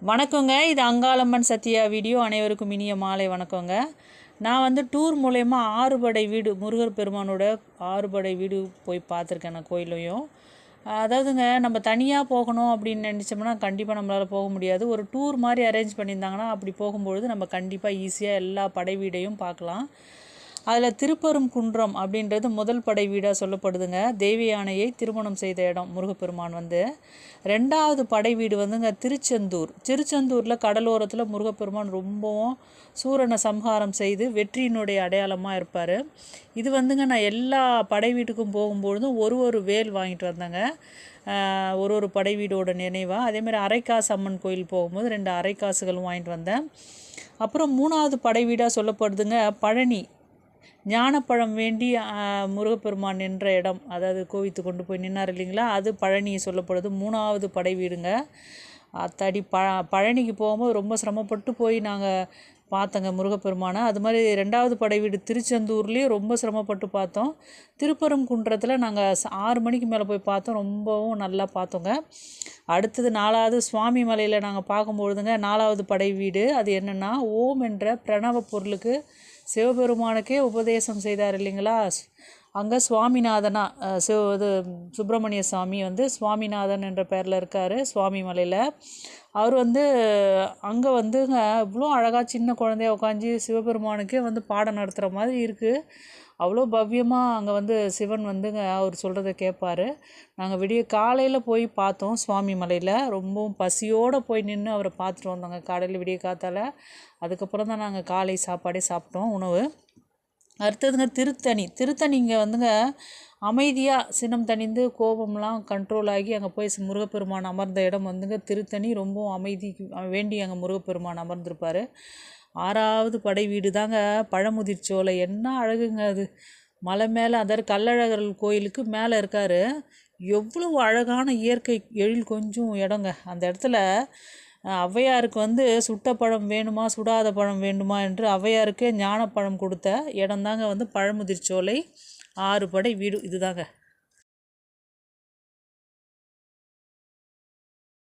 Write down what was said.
வணக்கங்க. இது அங்காளம்மன் சத்யா வீடியோ. அனைவருக்கும் இனிய மாலை வணக்கங்க. நான் வந்து டூர் மூலயமா ஆறுபடை வீடு, முருகர் பெருமானோட ஆறுபடை வீடு போய் பார்த்துருக்கேன் நான் கோயிலையும். அதாவதுங்க, நம்ம தனியாக போகணும் அப்படின்னு நினச்சோம்னா கண்டிப்பாக நம்மளால் போக முடியாது. ஒரு டூர் மாதிரி அரேஞ்ச் பண்ணியிருந்தாங்கன்னா அப்படி போகும்பொழுது நம்ம கண்டிப்பாக ஈஸியாக எல்லா படை வீடையும் பார்க்கலாம். அதில் திருப்பெருங்குன்றம் அப்படின்றது முதல் படை வீடாக சொல்லப்படுதுங்க. தேவி யானையை திருமணம் செய்த இடம் முருகப்பெருமான் வந்து. ரெண்டாவது படை வீடு வந்துங்க திருச்செந்தூரில் கடலோரத்தில் முருகப்பெருமான் ரொம்பவும் சூரனை சம்ஹாரம் செய்து வெற்றியினுடைய அடையாளமாக இருப்பார். இது வந்துங்க, நான் எல்லா படை வீட்டுக்கும் போகும்பொழுதும் ஒரு வேல் வாங்கிட்டு வந்தேங்க. ஒரு படை வீடோட நினைவாக. அதேமாதிரி அரைக்காசு அம்மன் கோயில் போகும்போது 2 அரைக்காசுகளும் வாங்கிட்டு வந்தேன். அப்புறம் 3வது படை வீடாக சொல்லப்படுதுங்க பழனி. ஞானப்பழம் வேண்டி முருகப்பெருமான் நின்ற இடம், அதாவது கோவித்து கொண்டு போய் நின்னார் இல்லைங்களா, அது பழனி சொல்லப்படுது. 3வது படை வீடுங்க. அத்தாடி பழனிக்கு போகும்போது ரொம்ப சிரமப்பட்டு போய் நாங்கள் பார்த்தோங்க முருகப்பெருமானை. அது மாதிரி 2வது படை வீடு திருச்செந்தூர்லேயும் ரொம்ப சிரமப்பட்டு பார்த்தோம். திருப்பரங்குன்றத்தில் நாங்கள் 6 மணிக்கு மேலே போய் பார்த்தோம். ரொம்பவும் நல்லா பார்த்தோங்க. அடுத்தது 4வது சுவாமி மலையில் நாங்கள் பார்க்கும்பொழுதுங்க 4வது படை வீடு. அது என்னென்னா, ஓம் என்ற பிரணவ பொருளுக்கு சிவபெருமானுக்கே உபதேசம் செய்தார் இல்லைங்களா, அங்கே சுவாமிநாதனா இது சுப்பிரமணிய சாமி வந்து சுவாமிநாதன் என்ற பேரில் இருக்கார் சுவாமி மலையில். அவர் வந்து அங்கே வந்துங்க இவ்வளோ அழகாக சின்ன குழந்தைய உட்காந்து சிவபெருமானுக்கே வந்து பாடம் நடத்துகிற மாதிரி இருக்குது. அவ்வளோ பவ்யமாக அங்கே வந்து சிவன் வந்துங்க அவர் சொல்கிறத கேட்பார். நாங்கள் விடிய காலையில் போய் பார்த்தோம் சுவாமி மலையில். ரொம்பவும் பசியோடு போய் நின்று அவரை பார்த்துட்டு வந்தோங்க காலையில் விடிய காத்தால். அதுக்கப்புறம் தான் நாங்கள் காலை சாப்பாடே சாப்பிட்டோம், உணவு. அடுத்ததுங்க திருத்தணிங்க வந்துங்க அமைதியாக சினம் தணிந்து கோபம்லாம் கண்ட்ரோல் ஆகி அங்கே போய் முருகப்பெருமான் அமர்ந்த இடம் வந்துங்க திருத்தணி. ரொம்பவும் அமைதிக்கு வேண்டி அங்கே முருகப்பெருமான் அமர்ந்திருப்பார். 6வது படை வீடு தாங்க பழமுதிர் சோலை. என்ன அழகுங்க அது! மலை மேலே, அதாவது கள்ளழகர் கோயிலுக்கு மேலே இருக்கார். எவ்வளோ அழகான இயற்கை எழில் கொஞ்சம் இடங்க அந்த இடத்துல. ஔவையாருக்கு வந்து சுட்ட பழம் வேணுமா சுடாத பழம் வேண்டுமா என்று ஔவையாருக்கே ஞானப்பழம் கொடுத்த இடம்தாங்க வந்து பழமுதிர் சோலை. 6 படை வீடு இதுதாங்க.